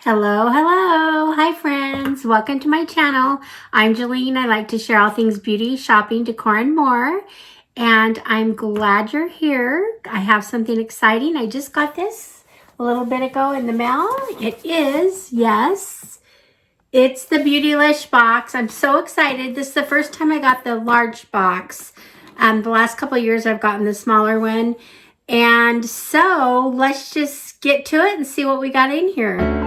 Hello, hello. Hi friends. Welcome to my channel. I'm Jolene. I like to share all things beauty, shopping, decor, and more. And I'm glad you're here. I have something exciting. I just got this a little bit ago in the mail. It is, yes, it's the Beautylish box. I'm so excited. This is the first time I got the large box. The last couple of years I've gotten the smaller one. And so let's just get to it and see what we got in here.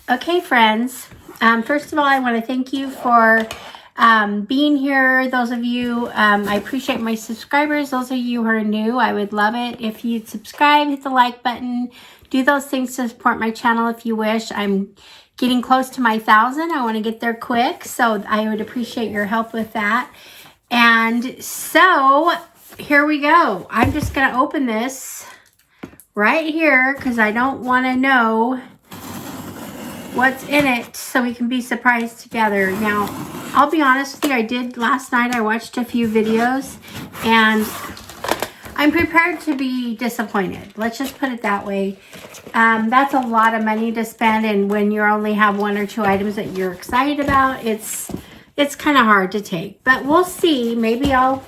Okay, friends. First of all, I want to thank you for being here. Those of you, I appreciate my subscribers. Those of you who are new, I would love it if you'd subscribe, hit the like button, do those things to support my channel if you wish. I'm getting close to my 1,000. I want to get there quick, so I would appreciate your help with that. And so here we go. I'm just going to open this right here because I don't want to know what's in it so we can be surprised together. Now, I'll be honest with you, I did last night. I watched a few videos and I'm prepared to be disappointed. Let's just put it that way. That's a lot of money to spend, and when you only have one or two items that you're excited about, it's kind of hard to take. But we'll see. Maybe I'll,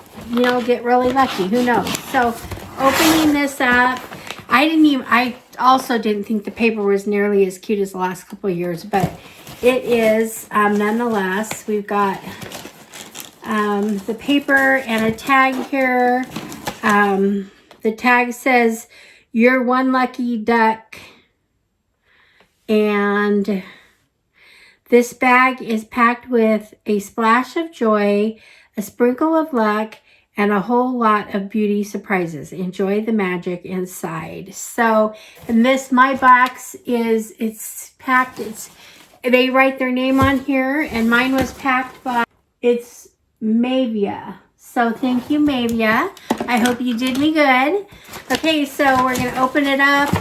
get really lucky. Who knows? So, opening this up, I also didn't think the paper was nearly as cute as the last couple of years, but it is nonetheless. We've got the paper and a tag here. The tag says, "You're one lucky duck." And this bag is packed with a splash of joy, a sprinkle of luck, and a whole lot of beauty surprises. Enjoy the magic inside. So, and this, my box is, it's packed. They write their name on here, and mine was packed by, it's Mavia. So thank you, Mavia. I hope you did me good. Okay, so we're gonna open it up.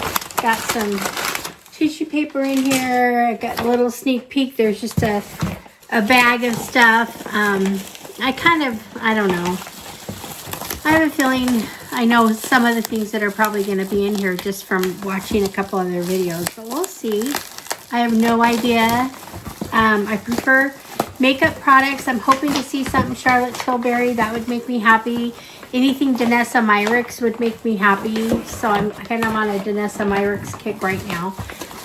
Got some tissue paper in here. I got a little sneak peek. There's just a bag of stuff. I don't know. I have a feeling I know some of the things that are probably going to be in here just from watching a couple other videos, but we'll see. I have no idea. I prefer makeup products. I'm hoping to see something Charlotte Tilbury. That would make me happy. Anything Danessa Myricks would make me happy. So I'm kind of on a Danessa Myricks kick right now.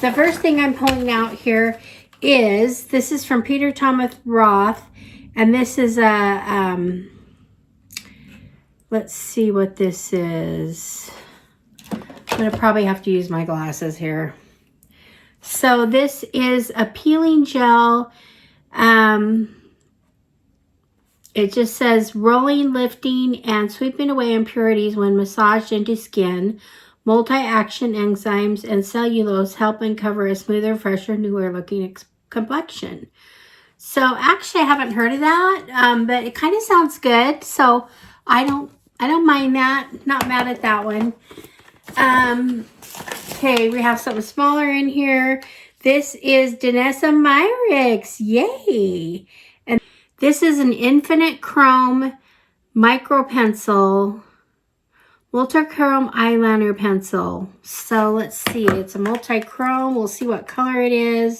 The first thing I'm pulling out here is, this is from Peter Thomas Roth, and this is a, let's see what this is. I'm going to probably have to use my glasses here. So this is a peeling gel. It just says rolling, lifting, and sweeping away impurities when massaged into skin. Multi-action enzymes and cellulose help uncover a smoother, fresher, newer looking complexion. So actually I haven't heard of that, but it kind of sounds good. So I don't mind that. Not mad at that one. Okay, we have something smaller in here. This is Danessa Myricks. Yay! And this is an infinite chrome micro pencil, multi-chrome eyeliner pencil. So let's see. It's a multi-chrome. We'll see what color it is,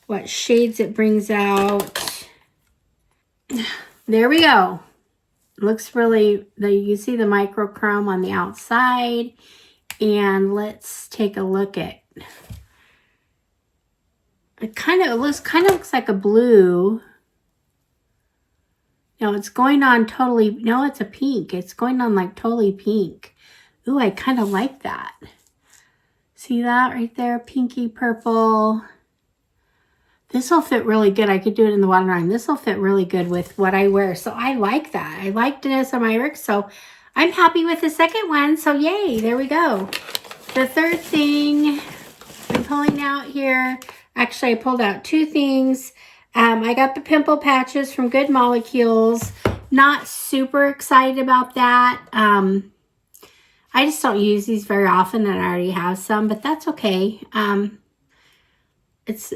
what shades it brings out. There we go. Looks really, you can see the microchrome on the outside. And let's take a look at, it looks like a blue. No, it's going on totally, no, it's a pink. It's going on like totally pink. Ooh, I kind of like that. See that right there? Pinky purple. This will fit really good. I could do it in the waterline. This will fit really good with what I wear. So I like that. I like Danessa Myricks. So I'm happy with the second one. So yay, there we go. The third thing I'm pulling out here. Actually, I pulled out two things. I got the pimple patches from Good Molecules. Not super excited about that. I just don't use these very often, and I already have some, but that's okay. It's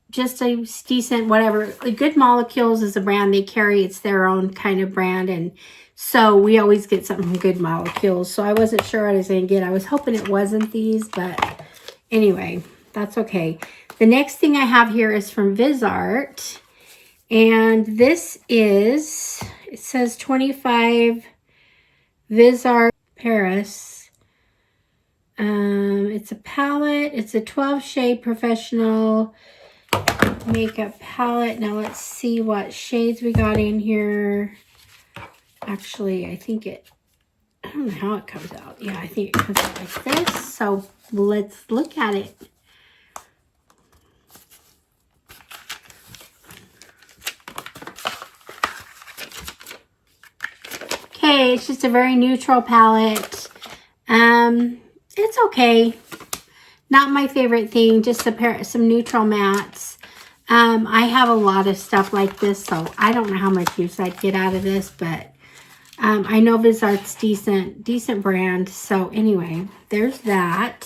just a decent whatever. Good Molecules is a brand they carry. It's their own kind of brand, and So we always get something from Good Molecules. So I wasn't sure what I was going to get. I was hoping it wasn't these, but anyway, that's okay. The next thing I have here is from VisArt. And this is, it says 25 VisArt Paris. It's a palette. It's a 12 shade professional makeup palette. Now let's see what shades we got in here. Actually, I think I don't know how it comes out. Yeah, I think it comes out like this. So let's look at it. Okay, it's just a very neutral palette. It's okay. Not my favorite thing, just some neutral mattes. I have a lot of stuff like this, so I don't know how much use I'd get out of this, but I know VisArt's decent brand. So anyway, there's that.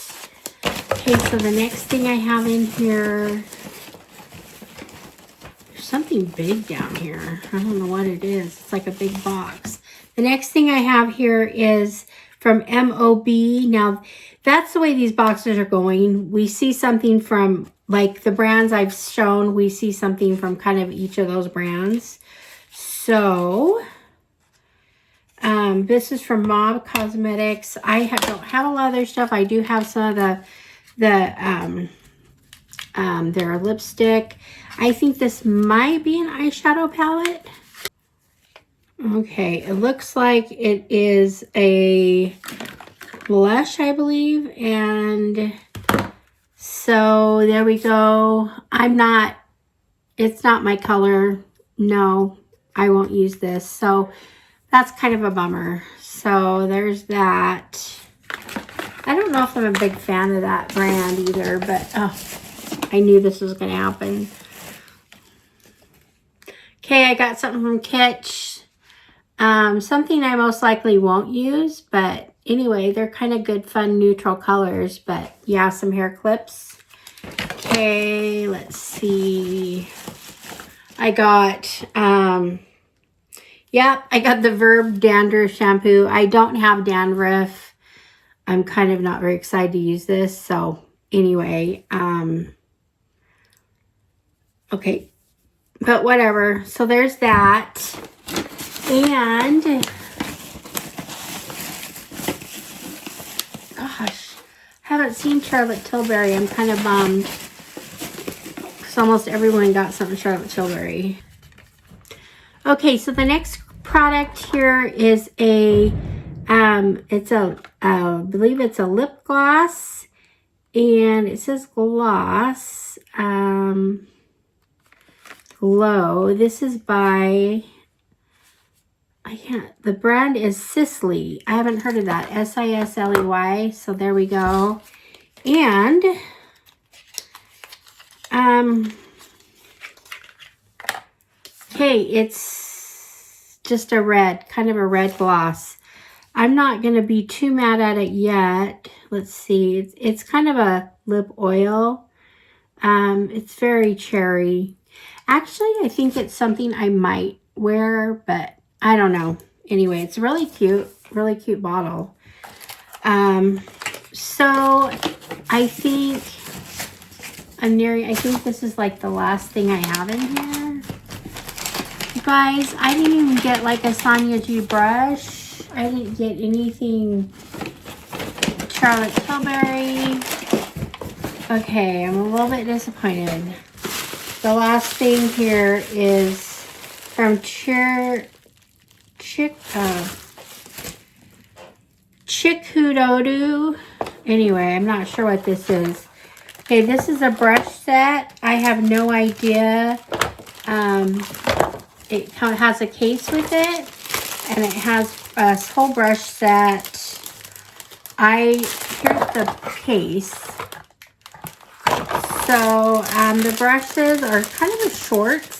Okay, so the next thing I have in here, there's something big down here. I don't know what it is. It's like a big box. The next thing I have here is from MOB. Now, that's the way these boxes are going. We see something from, like the brands I've shown, we see something from kind of each of those brands. So, this is from Mob Cosmetics. I don't have a lot of their stuff. I do have some of their lipstick. I think this might be an eyeshadow palette. Okay, it looks like it is a blush, I believe. And so there we go. It's not my color. No, I won't use this. So that's kind of a bummer. So there's that. I don't know if I'm a big fan of that brand either, but I knew this was going to happen. Okay, I got something from Kitsch. Something I most likely won't use, but anyway, they're kind of good, fun, neutral colors. But yeah, some hair clips. Okay, let's see. I got, I got the Verb Dandruff shampoo. I don't have dandruff. I'm kind of not very excited to use this. So anyway, okay, but whatever. So there's that. And gosh, haven't seen Charlotte Tilbury. I'm kind of bummed because almost everyone got something Charlotte Tilbury. Okay, so the next product here is I believe it's a lip gloss, and it says gloss, glow. This is by, the brand is Sisley. I haven't heard of that. Sisley. So there we go. And okay, it's just a red, kind of a red gloss. I'm not going to be too mad at it yet. Let's see. It's kind of a lip oil. It's very cherry. Actually, I think it's something I might wear, but I don't know. Anyway, it's really cute bottle. So I think I think this is like the last thing I have in here. You guys, I didn't even get like a Sonia G brush. I didn't get anything Charlotte Tilbury. Okay, I'm a little bit disappointed. The last thing here is from Chikudodu. Anyway, I'm not sure what this is. Okay, this is a brush set. I have no idea. It has a case with it, and it has a whole brush set. Here's the case. So the brushes are kind of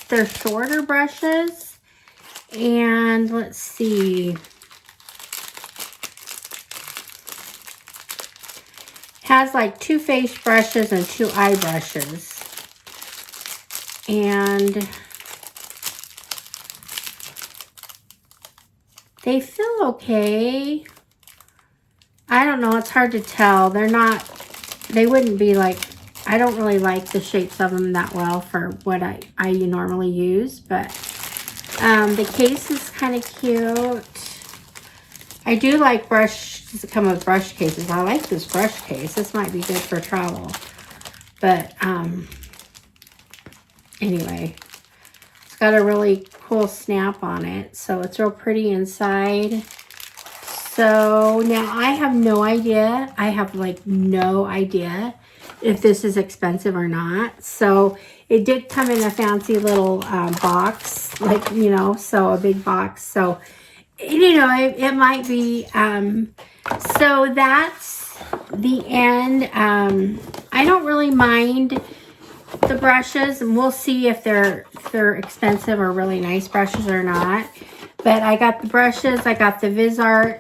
they're shorter brushes. And let's see. Has like 2 face brushes and 2 eye brushes. And They feel okay. I don't know. It's hard to tell. They're not, they wouldn't be like, I don't really like the shapes of them that well for what I normally use. But the case is kind of cute. I do like to come with brush cases. I like this brush case. This might be good for travel. But anyway, it's got a really cool snap on it. So it's real pretty inside. So now I have no idea. I have like no idea if this is expensive or not. So it did come in a fancy little box, like, you know, so a big box. So, you know, it might be. So that's the end. I don't really mind the brushes, and we'll see if they're expensive or really nice brushes or not. But I got the brushes. I got the VisArt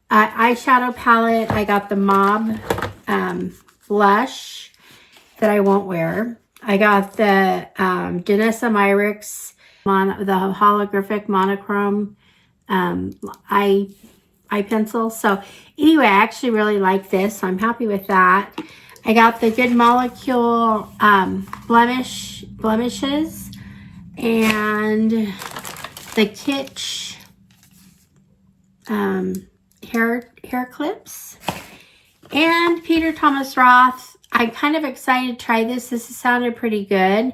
eyeshadow palette. I got the Mob blush that I won't wear. I got the Danessa Myricks the holographic monochrome eye pencil. So anyway, I actually really like this, so I'm happy with that. I got the Good Molecule blemishes and the Kitsch hair clips, and Peter Thomas Roth. I'm kind of excited to try this. This sounded pretty good.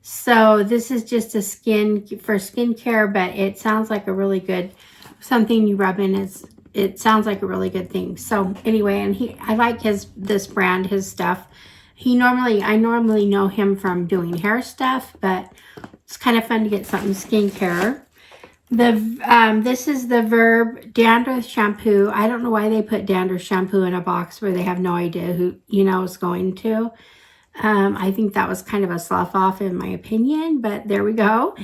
So this is just a skincare, but it sounds like a really good something you rub in. It sounds like a really good thing. So anyway, and I like this brand, his stuff. I normally know him from doing hair stuff, but it's kind of fun to get something skincare. This is the Verb Dandruff shampoo. I don't know why they put dandruff shampoo in a box where they have no idea who, you know, is going to. I think that was kind of a slough off in my opinion, but there we go.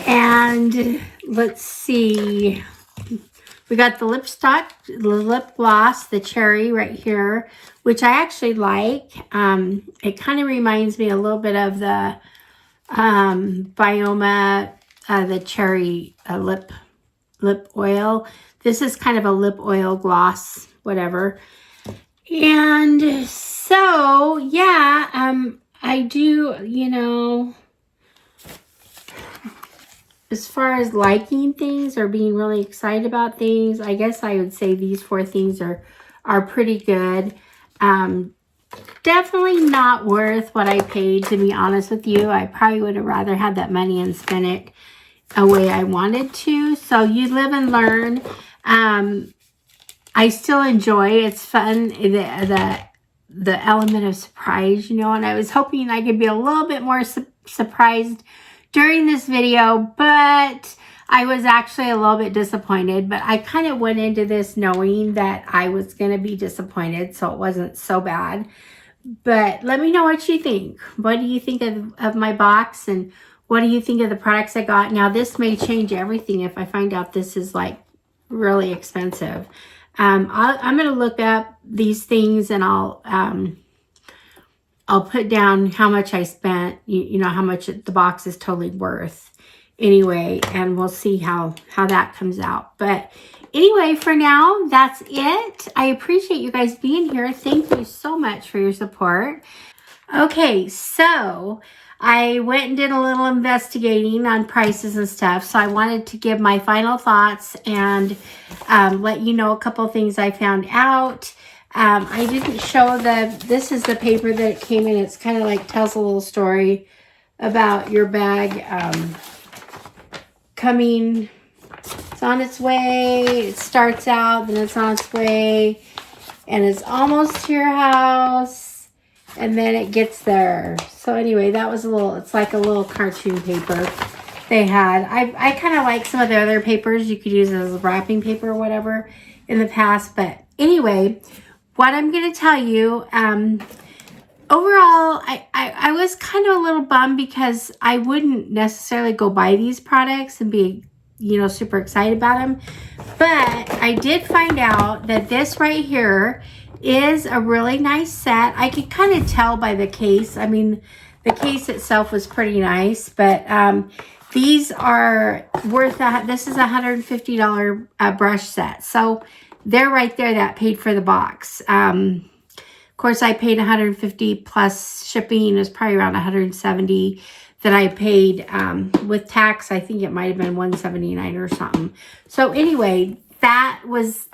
And let's see. We got the lip gloss, the cherry right here, which I actually like. It kind of reminds me a little bit of the Bioma, the cherry lip oil. This is kind of a lip oil gloss, whatever. And so, yeah, I do, you know, as far as liking things or being really excited about things, I guess I would say these 4 things are pretty good. Definitely not worth what I paid, to be honest with you. I probably would have rather had that money and spent it a way I wanted to. So you live and learn. I still enjoy. It's fun. The element of surprise, you know, and I was hoping I could be a little bit more surprised during this video, but I was actually a little bit disappointed. But I kind of went into this knowing that I was going to be disappointed, so it wasn't so bad. But let me know what you think. What do you think of my box, and what do you think of the products I got? Now, this may change everything if I find out this is like really expensive. I'm going to look up these things, and I'll put down how much I spent, you know, how much the box is totally worth anyway, and we'll see how that comes out. But anyway, for now, that's it. I appreciate you guys being here. Thank you so much for your support. Okay, so I went and did a little investigating on prices and stuff. So I wanted to give my final thoughts and let you know a couple of things I found out. I didn't show this is the paper that it came in. It's kind of like tells a little story about your bag coming. It's on its way. It starts out, then it's on its way, and it's almost to your house, and then it gets there. So anyway, that was it's like a little cartoon paper they had. I kind of like some of the other papers you could use as wrapping paper or whatever in the past. But anyway, what I'm going to tell you, overall, I was kind of a little bummed because I wouldn't necessarily go buy these products and be, you know, super excited about them. But I did find out that this right here is a really nice set. I could kind of tell by the case. I mean, the case itself was pretty nice, but These are worth that. This is a $150 brush set. So they're right there. That paid for the box. Of course, I paid $150 plus shipping. Is probably around $170 that I paid with tax. I think it might have been $179 or something. So anyway, that was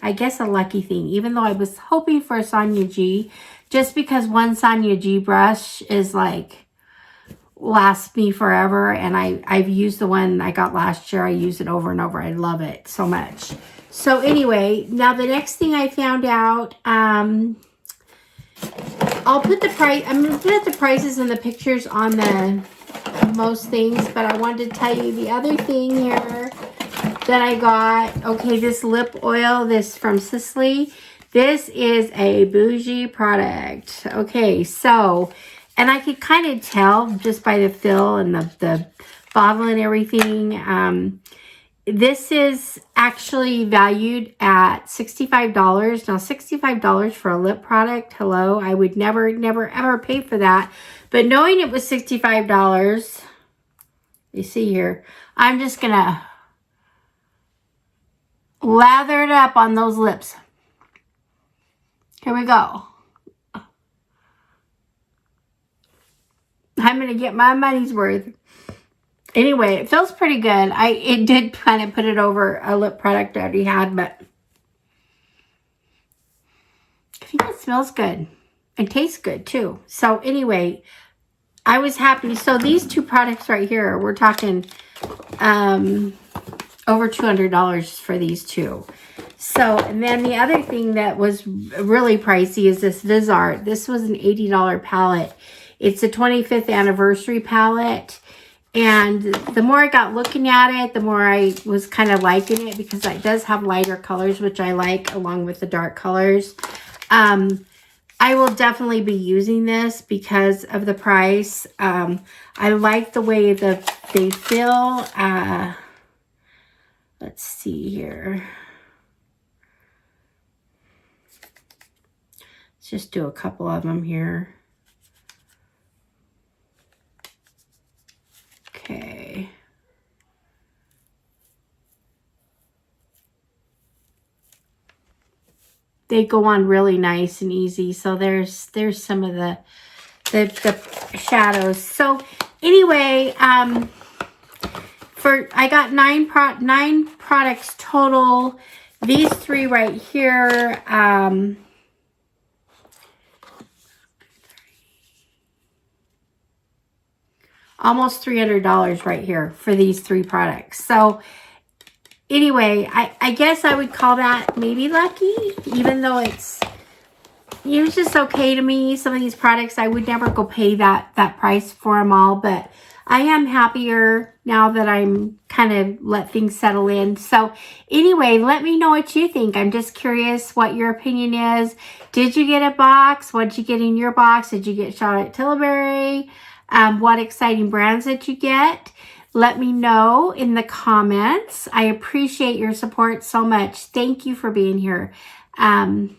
I guess a lucky thing. Even though I was hoping for a Sonia G, just because one Sonia G brush is like lasts me forever, and I've used the one I got last year. I use it over and over. I love it so much. So anyway, now the next thing I found out, I'll put the price, I'm going to put the prices and the pictures on the most things, but I wanted to tell you the other thing here that I got. Okay, this lip oil, this from Sicily. This is a bougie product. Okay, so, and I could kind of tell just by the fill and the bottle and everything. This is actually valued at $65. Now, $65 for a lip product, hello, I would never, ever pay for that. But knowing it was $65, you see here, I'm just going to lather it up on those lips. Here we go. I'm going to get my money's worth. Anyway, it feels pretty good. It did kind of put it over a lip product I already had, but I think it smells good. It tastes good too. So anyway, I was happy. So these two products right here, we're talking over $200 for these two. So, and then the other thing that was really pricey is this Vizart. This was an $80 palette. It's a 25th anniversary palette. And the more I got looking at it, the more I was kind of liking it, because it does have lighter colors, which I like, along with the dark colors. I will definitely be using this because of the price. I like the way they feel. Let's see here. Let's just do a couple of them here. Okay. They go on really nice and easy. So there's some of the shadows. So anyway, I got nine products total. These three right here, almost $300 right here for these three products. So anyway, I guess I would call that maybe lucky, even though it's just okay to me. Some of these products, I would never go pay that price for them all, but I am happier now that I'm kind of let things settle in. So anyway, let me know what you think. I'm just curious what your opinion is. Did you get a box? What did you get in your box? Did you get Charlotte Tilbury? What exciting brands did you get? Let me know in the comments. I appreciate your support so much. Thank you for being here. And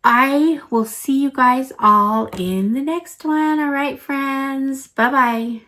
I will see you guys all in the next one. All right, friends. Bye-bye.